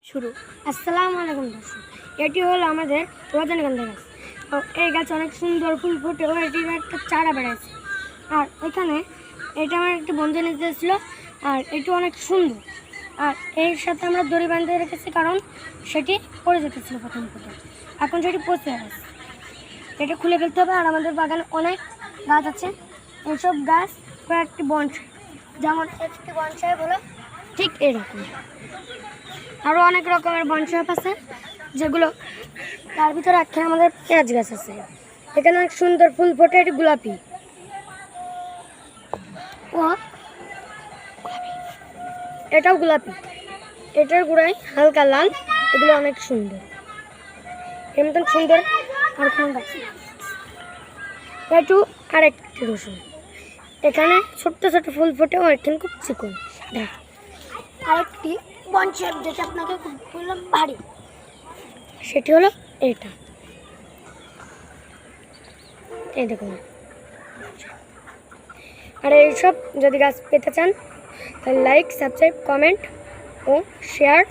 শুরু। আসসালামু আলাইকুম দর্শক, এটি হলো আমাদের রজনীগন্ধা গাছ। এই গাছ অনেক সুন্দর ফুল ফুটে ও এটির একটা চারা বেড়াচ্ছে। আর এখানে এটা আমার একটি বন্ধু নিতে এসেছিলো। আর এটি অনেক সুন্দর। আর এর সাথে আমরা দড়ি বাঁধে রেখেছি, কারণ সেটি পড়ে যেতেছিল প্রথম। এখন সেটি পচে গেছে, এটা খুলে ফেলতে হবে। আর আমাদের বাগানে অনেক গাছ আছে। এইসব গাছ একটি বনসাই, যেমন একটি বনসাই হলো ঠিক এরকম। আরও অনেক রকমের বনসাই আছে, যেগুলো তার ভিতরে একটা আমাদের পেঁয়াজ গাছ আছে। এখানে অনেক সুন্দর ফুল ফোটে, এটি গোলাপি। ও এটাও গোলাপি, এটার গোড়ায় হালকা লাল। এগুলো অনেক সুন্দর, এর মতন সুন্দর আর কোনো গাছ। একটু আরেকটি রসুন, এখানে ছোট্ট ছোট ফুল ফোটে ও এখানে খুব চিকন। আরেকটি বনসাই যেটা আপনাকে বললাম ভারী, সেটি হলো এটা। এই দেখুন। আর এইসব যদি গাছ পেতে চান তাহলে লাইক, সাবস্ক্রাইব, কমেন্ট ও শেয়ার